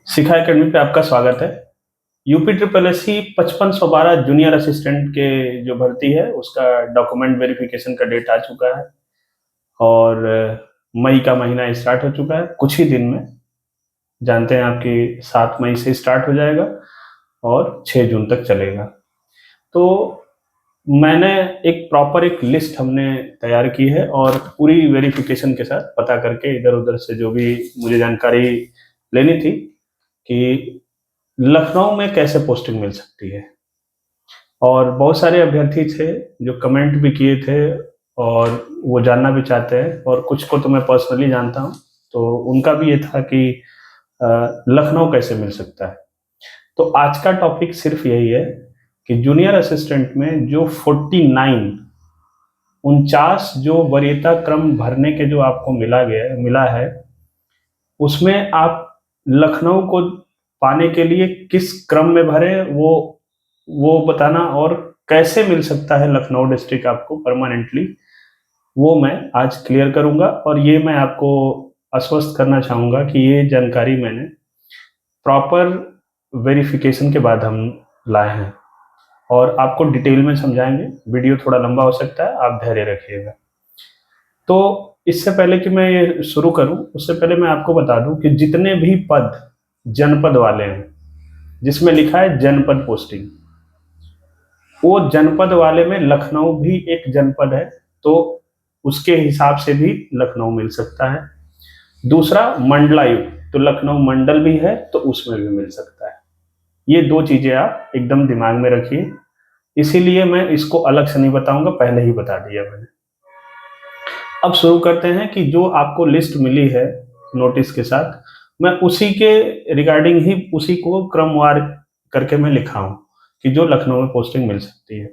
शिखा academy पे आपका स्वागत है। UP triple S C 5512 junior assistant के जो भर्ती है उसका डॉक्यूमेंट वेरिफिकेशन का डेट आ चुका है और मई का महीना स्टार्ट हो चुका है। कुछ ही दिन में जानते हैं आपकी 7 मई से स्टार्ट हो जाएगा और 6 जून तक चलेगा। तो मैंने एक लिस्ट हमने तैयार की है और पूरी वेरिफिकेशन के साथ पता करके इधर उधर से जो भी मुझे जानकारी लेनी थी कि लखनऊ में कैसे पोस्टिंग मिल सकती है। और बहुत सारे अभ्यर्थी थे जो कमेंट भी किए थे और वो जानना भी चाहते हैं, और कुछ को तो मैं पर्सनली जानता हूँ, तो उनका भी ये था कि लखनऊ कैसे मिल सकता है। तो आज का टॉपिक सिर्फ यही है कि जूनियर असिस्टेंट में जो 49 जो वरीयता क्रम भरने के जो आपको मिला है, उसमें आप लखनऊ को पाने के लिए किस क्रम में भरे वो बताना, और कैसे मिल सकता है लखनऊ डिस्ट्रिक्ट आपको परमानेंटली, वो मैं आज क्लियर करूंगा। और ये मैं आपको आश्वस्त करना चाहूंगा कि ये जानकारी मैंने प्रॉपर वेरिफिकेशन के बाद हम लाए हैं और आपको डिटेल में समझाएंगे। वीडियो थोड़ा लंबा हो सकता है, आप धैर्य रखिएगा। तो इससे पहले कि मैं ये शुरू करूं, उससे पहले मैं आपको बता दूं कि जितने भी पद जनपद वाले हैं जिसमें लिखा है जनपद पोस्टिंग, वो जनपद वाले में लखनऊ भी एक जनपद है, तो उसके हिसाब से भी लखनऊ मिल सकता है। दूसरा मंडलायुक्त, तो लखनऊ मंडल भी है तो उसमें भी मिल सकता है। ये दो चीजें आप एकदम दिमाग में रखिए, इसीलिए मैं इसको अलग से नहीं बताऊंगा, पहले ही बता दिया मैंने। अब शुरू करते हैं कि जो आपको लिस्ट मिली है नोटिस के साथ, मैं उसी के रिगार्डिंग ही उसी को क्रमवार करके मैं लिखा हूं कि जो लखनऊ में पोस्टिंग मिल सकती है।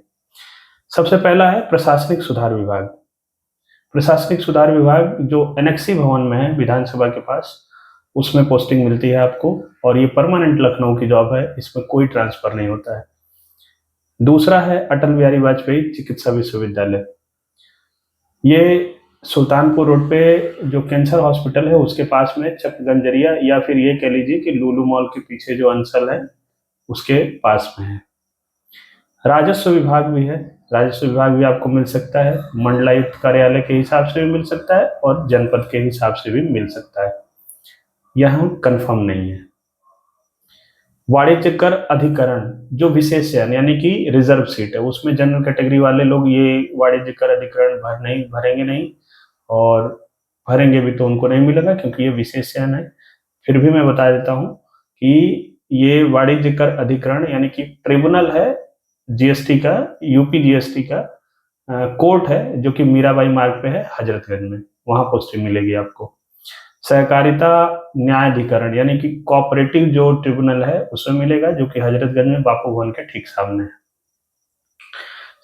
सबसे पहला है प्रशासनिक सुधार विभाग। प्रशासनिक सुधार विभाग जो एनेक्सी भवन में है विधानसभा के पास, उसमें पोस्टिंग मिलती है आपको, और ये परमानेंट लखनऊ की जॉब है, इसमें कोई ट्रांसफर नहीं होता है। दूसरा है अटल बिहारी वाजपेयी चिकित्सा विश्वविद्यालय। ये सुल्तानपुर रोड पे जो कैंसर हॉस्पिटल है उसके पास में चकगंजरिया, या फिर ये कह लीजिए कि लुलु मॉल के पीछे जो अंसल है उसके पास में है। राजस्व विभाग भी है, राजस्व विभाग भी आपको मिल सकता है, मंडलायुक्त कार्यालय के हिसाब से भी मिल सकता है और जनपद के हिसाब से भी मिल सकता है, यह कंफर्म नहीं है। वाणिज्य कर अधिकरण जो विशेष चयन यानी कि रिजर्व सीट है, उसमें जनरल कैटेगरी वाले लोग ये वाणिज्य कर अधिकरण भरेंगे नहीं, और भरेंगे भी तो उनको नहीं मिलेगा क्योंकि ये विशेष चयन है। फिर भी मैं बता देता हूं कि ये वाणिज्य कर अधिकरण यानी कि ट्रिब्यूनल है जीएसटी का, यूपी जीएसटी का कोर्ट है जो कि मीराबाई मार्ग पे है हजरतगंज में, वहां पोस्टिंग मिलेगी आपको। सहकारिता न्यायाधिकरण यानी कि कोऑपरेटिव जो ट्रिब्यूनल है उसमें मिलेगा, जो कि हजरतगंज में बापू भवन के ठीक सामने है।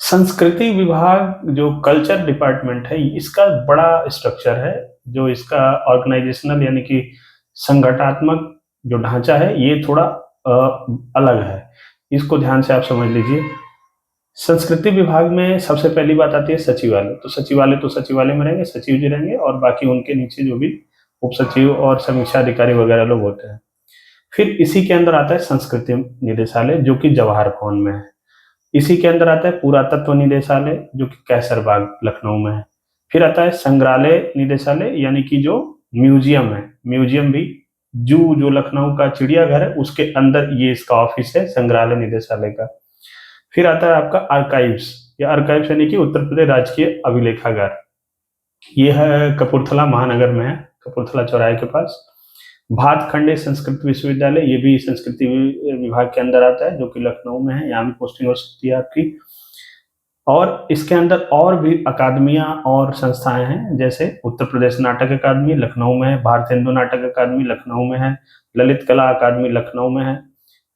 संस्कृति विभाग जो कल्चर डिपार्टमेंट है, इसका बड़ा स्ट्रक्चर है, जो इसका ऑर्गेनाइजेशनल यानी कि संगठनात्मक जो ढांचा है ये थोड़ा अलग है, इसको ध्यान से आप समझ लीजिए। संस्कृति विभाग में सबसे पहली बात आती है सचिवालय। तो सचिवालय में रहेंगे, सचिव जी रहेंगे, और बाकी उनके नीचे जो भी उप सचिव और समीक्षा अधिकारी वगैरह लोग होते हैं। फिर इसी के अंदर आता है संस्कृति निदेशालय जो कि जवाहर भवन में है। इसी के अंदर आता है पुरातत्व निदेशालय जो कि कैसरबाग लखनऊ में है। फिर आता है संग्रहालय निदेशालय यानी कि जो म्यूजियम है, म्यूजियम भी जू जो लखनऊ का चिड़ियाघर है उसके अंदर ये इसका ऑफिस है संग्रहालय निदेशालय का। फिर आता है आपका आर्काइव्स, या आर्काइव्स यानी कि उत्तर प्रदेश राजकीय अभिलेखागार, ये है कपूरथला महानगर में है, कपूरथला चौराहे के पास। भातखंडे संस्कृत विश्वविद्यालय, ये भी संस्कृति विभाग के अंदर आता है जो कि लखनऊ में है, यहाँ भी पोस्टिंग हो सकती है आपकी। और इसके अंदर और भी अकादमियां और संस्थाएं हैं, जैसे उत्तर प्रदेश नाटक अकादमी लखनऊ में है, भारत हिंदू नाटक अकादमी लखनऊ में है, ललित कला अकादमी लखनऊ में है,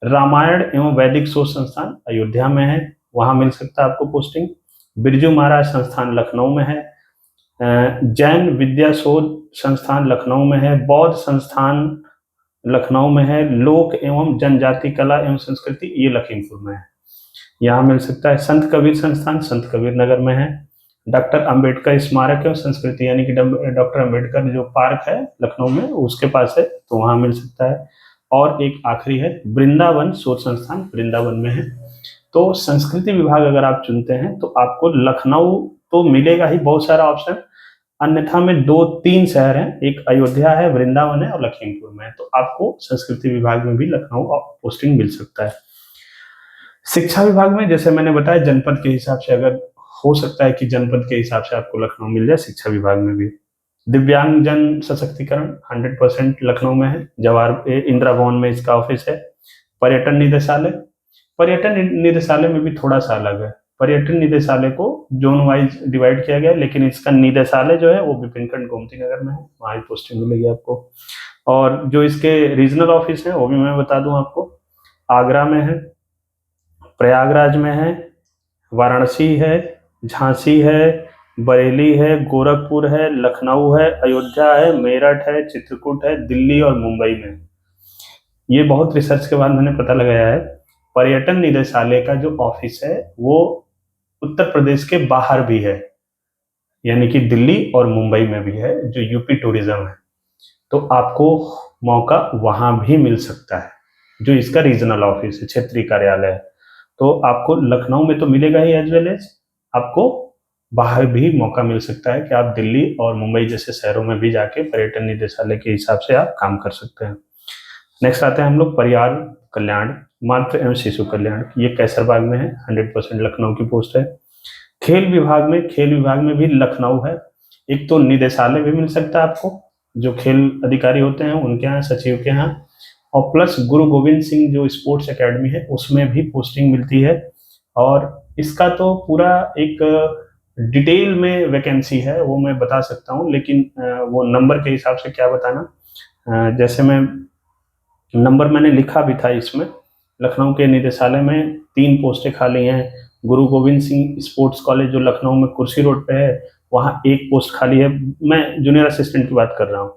रामायण एवं वैदिक शोध संस्थान अयोध्या में है, वहां मिल सकता है आपको पोस्टिंग। बिरजू महाराज संस्थान लखनऊ में है, जैन विद्या शोध संस्थान लखनऊ में है, बौद्ध संस्थान लखनऊ में है, लोक एवं जनजाति कला एवं संस्कृति ये लखीमपुर में है, यहाँ मिल सकता है। संत कबीर संस्थान संत कबीर नगर में है। डॉक्टर अंबेडकर स्मारक एवं संस्कृति यानी कि डॉक्टर अंबेडकर जो पार्क है लखनऊ में उसके पास है, तो वहाँ मिल सकता है। और एक आखिरी है वृंदावन शोध संस्थान, वृंदावन में है। तो संस्कृति विभाग अगर आप चुनते हैं तो आपको लखनऊ तो मिलेगा ही, बहुत सारा ऑप्शन, अन्यथा में 2-3 शहर हैं, एक अयोध्या है, वृंदावन है और लखीमपुर में है। तो आपको संस्कृति विभाग में भी लखनऊ पोस्टिंग मिल सकता है। शिक्षा विभाग में जैसे मैंने बताया जनपद के हिसाब से, अगर हो सकता है कि जनपद के हिसाब से आपको लखनऊ मिल जाए शिक्षा विभाग में भी। दिव्यांग जन सशक्तिकरण 100% लखनऊ में है, जवाहर इंदिरा भवन में इसका ऑफिस है। पर्यटन निदेशालय, पर्यटन निदेशालय में भी थोड़ा सा अलग है। पर्यटन निदेशालय को जोन वाइज डिवाइड किया गया है, लेकिन इसका निदेशालय जो है वो विपिनखंड गोमती नगर में है, वहाँ ही पोस्टिंग मिलेगी आपको। और जो इसके रीजनल ऑफिस है वो भी मैं बता दूं आपको, आगरा में है, प्रयागराज में है, वाराणसी है, झांसी है, बरेली है, गोरखपुर है, लखनऊ है, अयोध्या है, मेरठ है, चित्रकूट है, दिल्ली और मुंबई में। ये बहुत रिसर्च के बाद मैंने पता लगाया है, पर्यटन निदेशालय का जो ऑफिस है वो उत्तर प्रदेश के बाहर भी है, यानी कि दिल्ली और मुंबई में भी है, जो यूपी टूरिज्म है। तो आपको मौका वहां भी मिल सकता है, जो इसका रीजनल ऑफिस है, क्षेत्रीय कार्यालय है। तो आपको लखनऊ में तो मिलेगा ही, एज वेल एज आपको बाहर भी मौका मिल सकता है कि आप दिल्ली और मुंबई जैसे शहरों में भी जाके पर्यटन निदेशालय के हिसाब से आप काम कर सकते हैं। नेक्स्ट आते हैं हम लोग परिवार कल्याण, मातृ एवं शिशु कल्याण, ये कैसरबाग में है, 100% लखनऊ की पोस्ट है। खेल विभाग में, खेल विभाग में भी लखनऊ है। एक तो निदेशालय भी मिल सकता है आपको, जो खेल अधिकारी होते हैं उनके यहाँ, सचिव के यहाँ, और प्लस गुरु गोविंद सिंह जो स्पोर्ट्स एकेडमी है उसमें भी पोस्टिंग मिलती है। और इसका तो पूरा एक डिटेल में वैकेंसी है, वो मैं बता सकता हूँ, लेकिन वो नंबर के हिसाब से क्या बताना, जैसे मैं नंबर मैंने लिखा भी था इसमें। लखनऊ के निदेशालय में 3 पोस्टें खाली हैं। गुरु गोविंद सिंह स्पोर्ट्स कॉलेज जो लखनऊ में कुर्सी रोड पे है, वहाँ 1 पोस्ट खाली है, मैं जूनियर असिस्टेंट की बात कर रहा हूँ।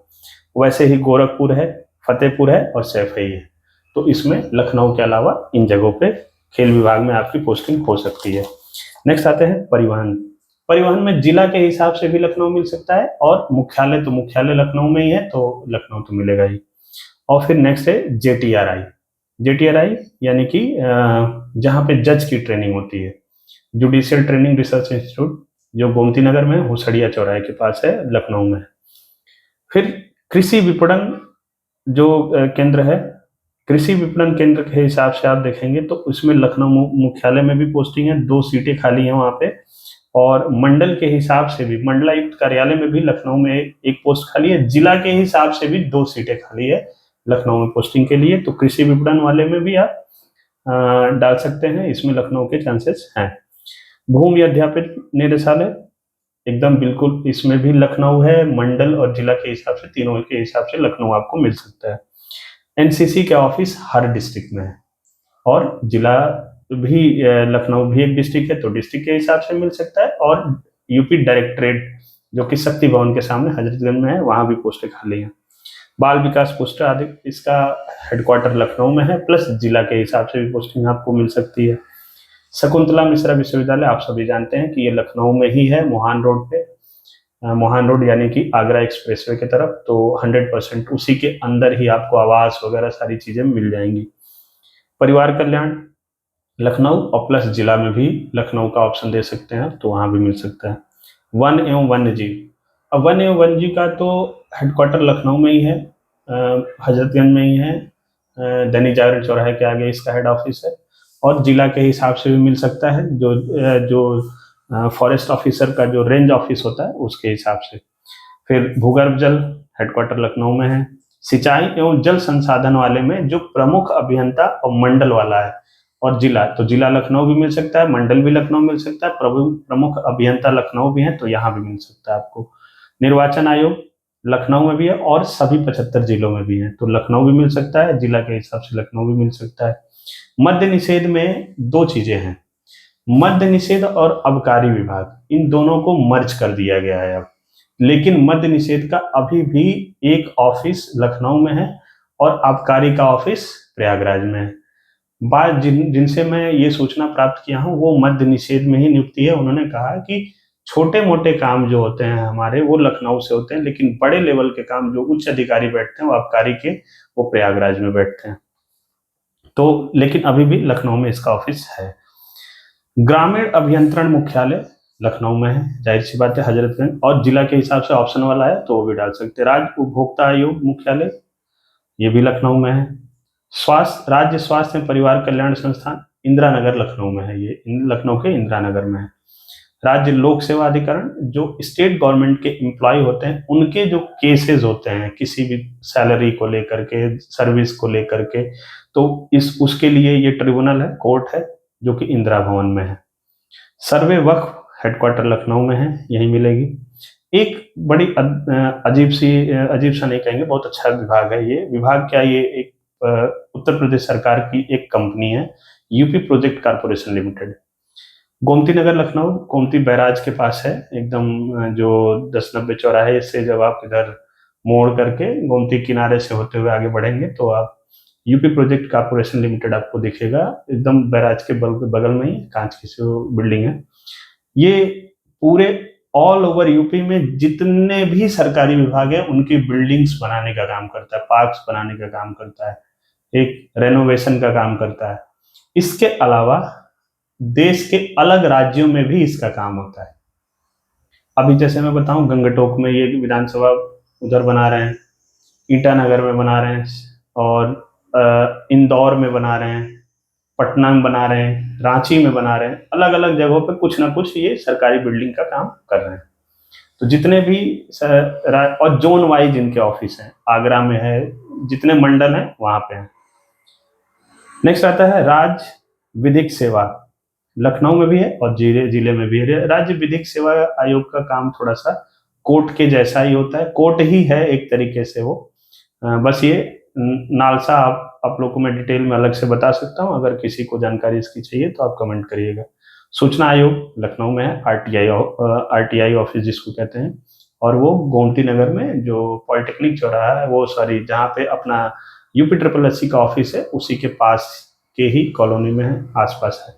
वैसे ही गोरखपुर है, फतेहपुर है और सैफई है। तो इसमें लखनऊ के अलावा इन जगहों पे खेल विभाग में आपकी पोस्टिंग हो सकती है। नेक्स्ट आते हैं परिवहन। परिवहन में जिला के हिसाब से भी लखनऊ मिल सकता है, और मुख्यालय तो मुख्यालय लखनऊ में ही है, तो लखनऊ तो मिलेगा ही। और फिर नेक्स्ट है जेटीआरआई। जेटीआरआई यानी कि जहाँ पे जज की ट्रेनिंग होती है, जुडिशियल ट्रेनिंग रिसर्च इंस्टीट्यूट, जो गोमती नगर में हुसड़िया चौराहे के पास है, लखनऊ में। फिर कृषि विपणन जो केंद्र है, कृषि विपणन केंद्र के हिसाब से आप देखेंगे तो उसमें लखनऊ मुख्यालय में भी पोस्टिंग है, 2 सीटें खाली हैं वहाँ पे। और मंडल के हिसाब से भी, मंडलायुक्त कार्यालय में भी लखनऊ में एक पोस्ट खाली है। जिला के हिसाब से भी 2 सीटें खाली है लखनऊ में पोस्टिंग के लिए। तो कृषि विपणन वाले में भी आप डाल सकते हैं, इसमें लखनऊ के चांसेस हैं। भूमि अध्यापित निदेशालय, एकदम बिल्कुल इसमें भी लखनऊ है, मंडल और जिला के हिसाब से, तीनों के हिसाब से लखनऊ आपको मिल सकता है। एनसीसी के ऑफिस हर डिस्ट्रिक्ट में है, और जिला भी लखनऊ भी एक डिस्ट्रिक्ट है, तो डिस्ट्रिक्ट के हिसाब से मिल सकता है। और यूपी डायरेक्टरेट जो कि शक्ति भवन के सामने हजरतगंज में है, वहां भी पोस्टें खाली हैं। बाल विकास पोस्टर आदि, इसका हेडक्वार्टर लखनऊ में है, प्लस जिला के हिसाब से भी पोस्टिंग आपको मिल सकती है। शकुंतला मिश्रा विश्वविद्यालय आप सभी जानते हैं कि ये लखनऊ में ही है, मोहान रोड पे, मोहान रोड यानी कि आगरा एक्सप्रेसवे की तरफ। तो 100% उसी के अंदर ही आपको आवास वगैरह सारी चीजें मिल जाएंगी। परिवार कल्याण लखनऊ और प्लस जिला में भी लखनऊ का ऑप्शन दे सकते हैं, तो वहां भी मिल सकता है। वन एवं वन्य जीव, अब वन एवं वन्य जीव का तो हेडक्वार्टर लखनऊ में ही है, हजरतगंज में ही है, दैनिक जागरण चौराहे के आगे इसका हेड ऑफिस है। और जिला के हिसाब से भी मिल सकता है, जो फॉरेस्ट ऑफिसर का जो रेंज ऑफिस होता है उसके हिसाब से। फिर भूगर्भ जल हेडक्वार्टर लखनऊ में है। सिंचाई एवं जल संसाधन वाले में जो प्रमुख अभियंता और मंडल वाला है, और जिला, तो जिला लखनऊ भी मिल सकता है, मंडल भी लखनऊ मिल सकता है, प्रमुख अभियंता लखनऊ भी है, तो यहाँ भी मिल सकता है आपको। निर्वाचन आयोग लखनऊ में भी है और सभी 75 जिलों में भी है, तो लखनऊ भी मिल सकता है, जिला के हिसाब से लखनऊ भी मिल सकता है। मद्य निषेध में 2 चीजें हैं, मद्य निषेध और आबकारी विभाग, इन दोनों को मर्ज कर दिया गया है अब। लेकिन मद्य निषेध का अभी भी एक ऑफिस लखनऊ में है, और आबकारी का ऑफिस प्रयागराज में है। जिनसे मैं ये सूचना प्राप्त किया हूँ वो मद्य निषेध में ही नियुक्ति है। उन्होंने कहा कि छोटे मोटे काम जो होते हैं हमारे वो लखनऊ से होते हैं, लेकिन बड़े लेवल के काम जो उच्च अधिकारी बैठते हैं वो आबकारी के, वो प्रयागराज में बैठते हैं। तो लेकिन अभी भी लखनऊ में इसका ऑफिस है। ग्रामीण अभियंत्रण मुख्यालय लखनऊ में है, जाहिर सी बात है हजरतगंज, और जिला के हिसाब से ऑप्शन वाला है तो वो भी डाल सकते हैं। राज्य उपभोक्ता आयोग मुख्यालय ये भी लखनऊ में है। राज्य स्वास्थ्य एवं परिवार कल्याण संस्थान इंदिरा नगर लखनऊ में है, ये लखनऊ के इंदिरा नगर में है। राज्य लोक सेवा अधिकरण, जो स्टेट गवर्नमेंट के एम्प्लॉय होते हैं उनके जो केसेस होते हैं किसी भी सैलरी को लेकर के, सर्विस को लेकर के, तो इस उसके लिए ये ट्रिब्यूनल है, कोर्ट है, जो कि इंदिरा भवन में है। सर्वे वक्फ हेडक्वार्टर लखनऊ में है, यही मिलेगी। एक बड़ी अजीब सा नहीं कहेंगे, बहुत अच्छा विभाग है ये। विभाग क्या, ये एक उत्तर प्रदेश सरकार की एक कंपनी है, UP project corporation limited. Gomti Nagar Lucknow, Gomti barrage के पास है एकदम, जो 1090 चौराहे से जब आप इधर मोड़ करके गोमती किनारे से होते हुए आगे बढ़ेंगे तो आप यूपी प्रोजेक्ट कारपोरेशन लिमिटेड आपको दिखेगा, एकदम बैराज के बगल में ही कांच की बिल्डिंग है ये। पूरे ऑल ओवर यूपी में जितने भी सरकारी विभाग है उनकी बिल्डिंग्स बनाने का काम करता है, पार्क्स बनाने का काम करता है, एक रेनोवेशन का काम करता है। इसके अलावा देश के अलग राज्यों में भी इसका काम होता है। अभी जैसे मैं बताऊं, गंगटोक में ये विधानसभा उधर बना रहे हैं, ईटानगर में बना रहे हैं, और इंदौर में बना रहे हैं, पटना में बना रहे हैं, रांची में बना रहे हैं, अलग अलग जगहों पे कुछ ना कुछ ये सरकारी बिल्डिंग का काम कर रहे हैं। तो जितने भी और जोन वाइज इनके ऑफिस हैं, आगरा में है, जितने मंडल हैं वहां पे हैं। नेक्स्ट आता है राज्य विधिक सेवा, लखनऊ में भी है और जिले में भी है। राज्य विधिक सेवा आयोग का काम थोड़ा सा कोर्ट के जैसा ही होता है, कोर्ट ही है एक तरीके से वो, बस ये नालसा आप लोगों को मैं डिटेल में अलग से बता सकता हूँ, अगर किसी को जानकारी इसकी चाहिए तो आप कमेंट करिएगा। सूचना आयोग लखनऊ में है, आरटीआई ऑफिस जिसको कहते हैं, और वो गोमती नगर में जो पॉलिटेक्निक चौराहा है, वो सॉरी जहाँ पे अपना यूपी SSSC का ऑफिस है उसी के पास के ही कॉलोनी में है, आसपास है।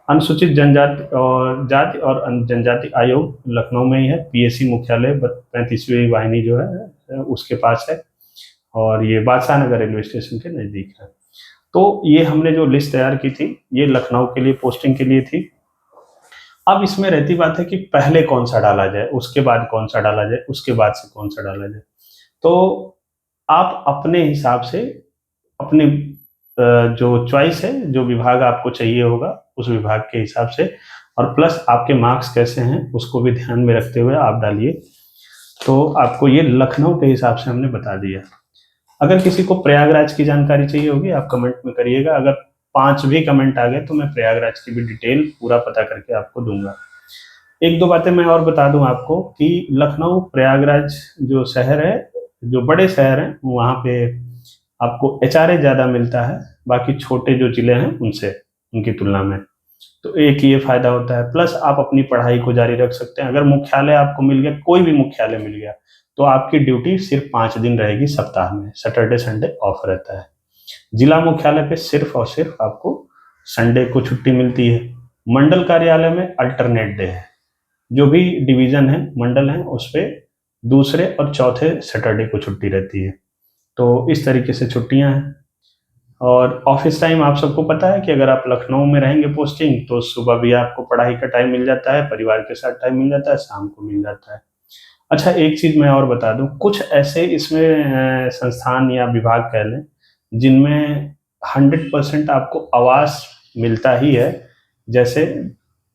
अनुसूचित जनजाति और जाति और जनजाति आयोग लखनऊ में ही है, पीएसी मुख्यालय 35वीं वाहिनी जो है उसके पास है, और ये बादशाह नगर रेलवे स्टेशन के नजदीक है। तो ये हमने जो लिस्ट तैयार की थी ये लखनऊ के लिए पोस्टिंग के लिए थी। अब इसमें रहती बात है कि पहले कौन सा डाला जाए, उसके बाद कौन सा डाला जाए, उसके बाद से कौन सा डाला जाए। तो आप अपने हिसाब से अपने जो चॉइस है, जो विभाग आपको चाहिए होगा उस विभाग के हिसाब से, और प्लस आपके मार्क्स कैसे हैं उसको भी ध्यान में रखते हुए आप डालिए। तो आपको ये लखनऊ के हिसाब से हमने बता दिया। अगर किसी को प्रयागराज की जानकारी चाहिए होगी आप कमेंट में करिएगा, अगर 5 भी कमेंट आ गए तो मैं प्रयागराज की भी डिटेल पूरा पता करके आपको दूंगा। एक दो बातें मैं और बता दूं आपको कि लखनऊ प्रयागराज जो शहर है, जो बड़े शहर हैं वहाँ पे आपको एचआरए ज़्यादा मिलता है बाकी छोटे जो जिले हैं उनसे, उनकी तुलना में। तो एक ये फायदा होता है, प्लस आप अपनी पढ़ाई को जारी रख सकते हैं। अगर मुख्यालय आपको मिल गया, कोई भी मुख्यालय मिल गया, तो आपकी ड्यूटी सिर्फ 5 दिन रहेगी सप्ताह में, सैटरडे संडे ऑफ रहता है। जिला मुख्यालय पे सिर्फ और सिर्फ आपको संडे को छुट्टी मिलती है। मंडल कार्यालय में अल्टरनेट डे है, जो भी डिवीजन है, मंडल है, उस पर दूसरे और चौथे सैटरडे को छुट्टी रहती है। तो इस तरीके से छुट्टियां हैं। और ऑफिस टाइम आप सबको पता है कि अगर आप लखनऊ में रहेंगे पोस्टिंग तो सुबह भी आपको पढ़ाई का टाइम मिल जाता है, परिवार के साथ टाइम मिल जाता है, शाम को मिल जाता है। अच्छा, एक चीज मैं और बता दूं, कुछ ऐसे इसमें संस्थान या विभाग कह लें जिनमें 100% आपको आवास मिलता ही है। जैसे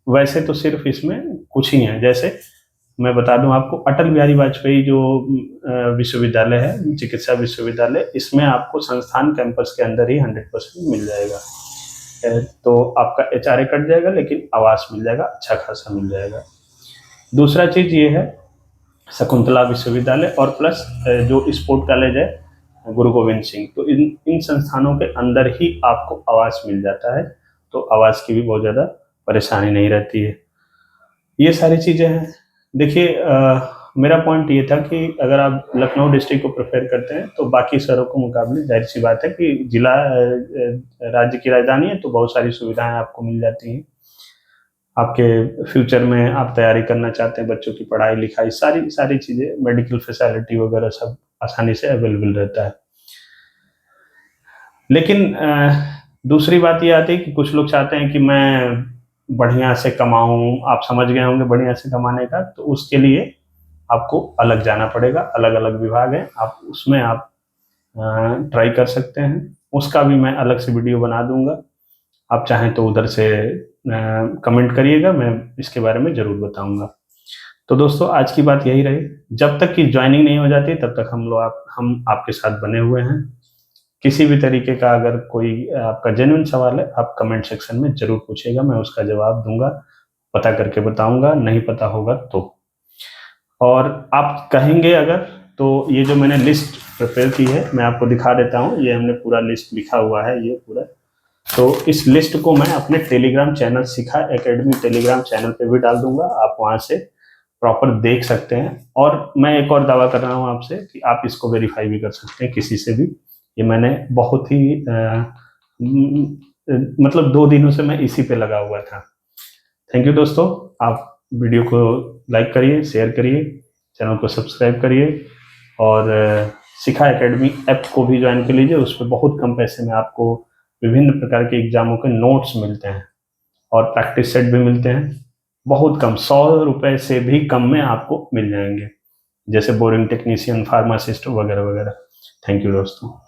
वैसे तो सिर्फ इसमें कुछ ही हैं, जैसे मैं बता दूं आपको, अटल बिहारी वाजपेयी जो विश्वविद्यालय है, चिकित्सा विश्वविद्यालय, इसमें आपको संस्थान कैंपस के अंदर ही 100% मिल जाएगा। तो आपका एचआरए कट जाएगा लेकिन आवास मिल जाएगा, अच्छा खासा मिल जाएगा। दूसरा चीज ये है शकुंतला विश्वविद्यालय और प्लस जो स्पोर्ट कॉलेज है गुरु गोविंद सिंह, तो इन संस्थानों के अंदर ही आपको आवास मिल जाता है, तो आवास की भी बहुत ज़्यादा परेशानी नहीं रहती है। ये सारी चीज़ें हैं। देखिए मेरा पॉइंट ये था कि अगर आप लखनऊ डिस्ट्रिक्ट को प्रेफर करते हैं तो बाकी शहरों के मुकाबले जाहिर सी बात है कि जिला राज्य की राजधानी है तो बहुत सारी सुविधाएं आपको मिल जाती हैं। आपके फ्यूचर में आप तैयारी करना चाहते हैं, बच्चों की पढ़ाई लिखाई सारी सारी चीज़ें, मेडिकल फैसिलिटी वगैरह सब आसानी से अवेलेबल रहता है। लेकिन दूसरी बात ये आती है कि कुछ लोग चाहते हैं कि मैं बढ़िया से कमाऊं, आप समझ गए होंगे बढ़िया से कमाने का, तो उसके लिए आपको अलग जाना पड़ेगा, अलग अलग विभाग है, आप उसमें आप ट्राई कर सकते हैं। उसका भी मैं अलग से वीडियो बना दूंगा, आप चाहें तो उधर से कमेंट करिएगा, मैं इसके बारे में ज़रूर बताऊंगा। तो दोस्तों आज की बात यही रही, जब तक कि ज्वाइनिंग नहीं हो जाती तब तक हम आपके साथ बने हुए हैं। किसी भी तरीके का अगर कोई आपका जेन्युइन सवाल है, आप कमेंट सेक्शन में ज़रूर पूछिएगा, मैं उसका जवाब दूंगा, पता करके बताऊंगा, नहीं पता होगा तो। और आप कहेंगे अगर, तो ये जो मैंने लिस्ट प्रिपेयर की है मैं आपको दिखा देता हूँ, ये हमने पूरा लिस्ट लिखा हुआ है ये पूरा। तो इस लिस्ट को मैं अपने टेलीग्राम चैनल शिखा एकेडमी टेलीग्राम चैनल पे भी डाल दूंगा, आप वहाँ से प्रॉपर देख सकते हैं। और मैं एक और दावा कर रहा हूँ आपसे कि आप इसको वेरीफाई भी कर सकते हैं किसी से भी। ये मैंने बहुत ही मतलब 2 दिनों से मैं इसी पे लगा हुआ था। थैंक यू दोस्तों, आप वीडियो को लाइक करिए, शेयर करिए, चैनल को सब्सक्राइब करिए, और शिखा एकेडमी ऐप को भी ज्वाइन कर लीजिए। उस पर बहुत कम पैसे में आपको विभिन्न प्रकार के एग्जामों के नोट्स मिलते हैं और प्रैक्टिस सेट भी मिलते हैं, बहुत कम, 100 रुपये से भी कम में आपको मिल जाएंगे, जैसे बोरिंग टेक्नीशियन, फार्मासिस्ट वगैरह वगैरह। थैंक यू दोस्तों।